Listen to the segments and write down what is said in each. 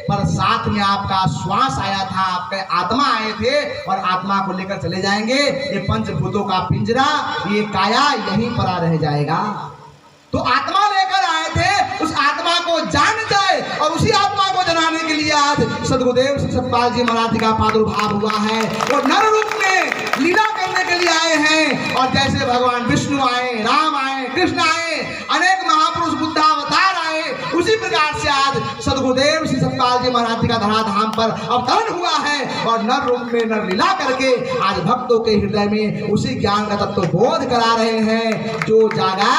पर साथ में आपका श्वास आया था, आपके आत्मा आए थे और आत्मा को लेकर चले जाएंगे। ये पंचभूतों का पिंजरा, ये काया यहीं पर रह जाएगा। तो आत्मा लेकर आए थे, उस आत्मा को जान जाए और उसी आत्मा को जनाने के लिए आज सद्गुरुदेव श्री सतपाल जी महाराज का प्रादुर्भाव हुआ है। वो नर रूप में लीला करने के लिए आए हैं और जैसे भगवान विष्णु आए, राम आए, कृष्ण आए, अनेक महापुरुष बुद्धावतार आए, उसी प्रकार से आज सद्गुरुदेव श्री सतपाल जी महाराज का धराधाम पर अवतरण हुआ है और नर रूप में नर लीला करके आज भक्तों के हृदय में उसी ज्ञान का तत्व बोध करा रहे हैं। जो जागा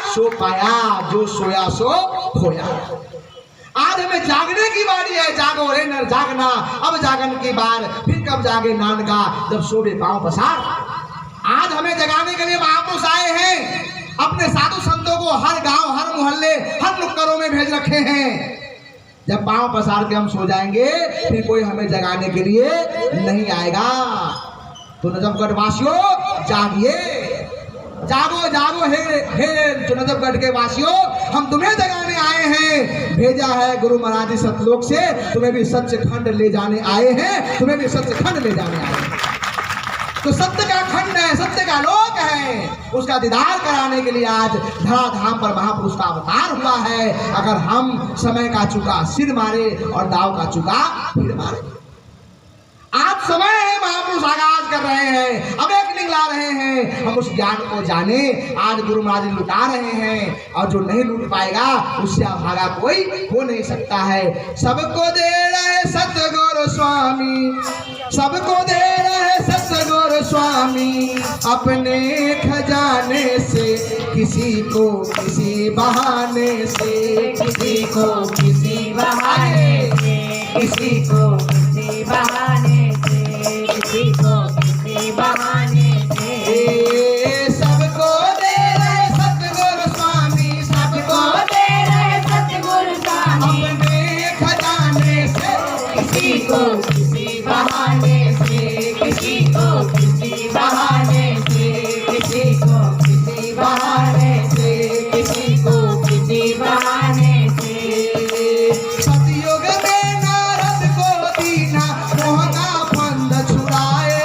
सो पाया, जो सोया सो खोया। आज हमें जागने की बारी है। जागो रे नर जागना, अब जागन की बार, फिर कब जागे नानका जब सोबे पांव पसार। आज हमें जगाने के लिए महापुरुष आए हैं, अपने साधु संतों को हर गांव, हर मोहल्ले, हर नुक्करों में भेज रखे हैं। जब पांव पसार के हम सो जाएंगे फिर कोई हमें जगाने के लिए नहीं आएगा। तो नजफगढ़ वासियों जागिए, जागो जागो हे नजफगढ़ के वासियों, हम तुम्हें जगाने आए हैं। भेजा है गुरु महाराज सतलोक से, तुम्हें भी सच्चखंड ले जाने आए हैं, तुम्हें भी सच्चखंड ले जाने आए हैं। तो सत्य का खंड है, सत्य का लोक है, उसका दीदार कराने के लिए आज धराधाम पर महापुरुष का अवतार हुआ है। अगर हम समय का चुका सिर मारे और दाव का चुका फिर मारे। आज समय है, महापुरुष आगाज कर रहे हैं, अवेकनिंग ला रहे हैं। हम उस ज्ञान को जाने, आज गुरु महाराज लुटा रहे हैं और जो नहीं लूट पाएगा उससे भागा कोई हो नहीं सकता है। सबको दे रहे सतगुरु स्वामी, सबको दे रहे सतगुरु स्वामी, अपने खजाने से, किसी को किसी बहाने से, किसी को किसी बहाने से, किसी को किसी बहाने से, किसी को किसी बहाने से। सबको दे रहे सतगुरु स्वामी, सबको दे रहे सतगुरु स्वामी, अपने खजाने से, किसी को किसी बहाने से, किसी को किसी बहाने से, किसी को किसी बहाने से, किसी को किसी बहाने से। सतयुग में नारद को दीना मोह का फंद छुड़ाए,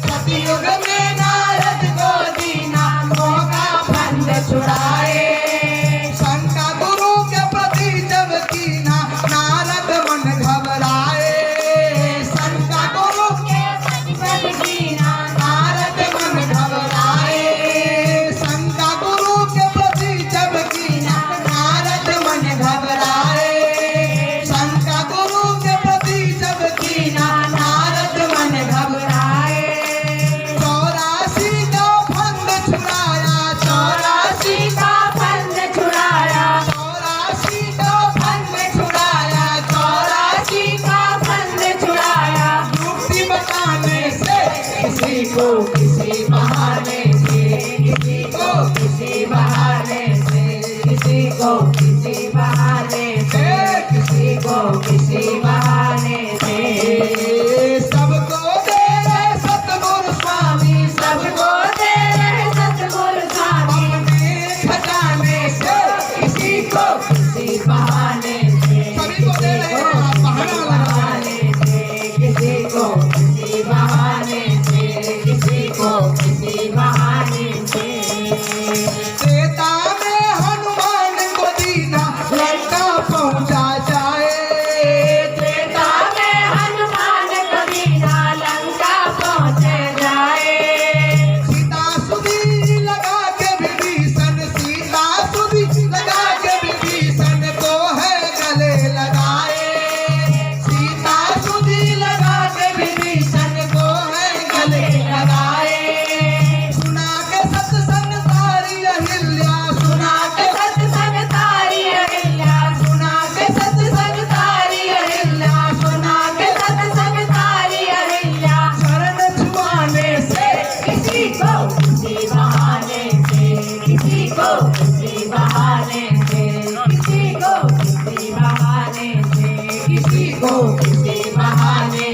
सतयुग में नारद को दीना मोह का फंद छुड़ाए। शंका गुरु के प्रति जब कीना नारद मन घबराए, शंका गुरु के प्रति कीना नारद मन घबराए, शंका गुरु के प्रति जब कीना नारद मन घबराए, शंका गुरु के प्रति जब कीना नारद मन घबराए। 84 का फंद छुड़ाया, 84 का फंद छुड़ाया, 84 का फंद छुड़ाया, 84 का फंद छुड़ाया। मुक्ति बताने से, किसी को किसी बहाने से, किसी को किसी बहाने से, किसी को किसी बहाने से, किसी को किसी बहाने से। सबको दे रहे सतगुरु स्वामी, सबको दे रहे सतगुरु स्वामी, अपने खजाने से, किसी को किसी बहाने से, सभी को दे रहे हैं, आप बहाना लगा बहाने से, किसी को किसी बहाने से, किसी को किसी बहाने से। त्रेता में हनुमान को दीना लंका पहुंचा जाए, त्रेता में हनुमान को दीना लंका पहुँच जाए। सीता सुधी लगा के विभीषण, सीता सुधी लगा के विभीषण को है गले लगाए, सीता सुधी लगा के विभीषण को है गले लगाए। सुना के सत्संग सारी अहिल्या, सुना के सत्संग तारी अहिल्या, सुना के सत्संग तारी अहिल्या, सुना के सत्संग तारी अहिल्या। शरण छुआने से, किसी को किसी बहाने से, किसी को किसी बहाने से, किसी को किसी बहाने से, किसी को किसी बहाने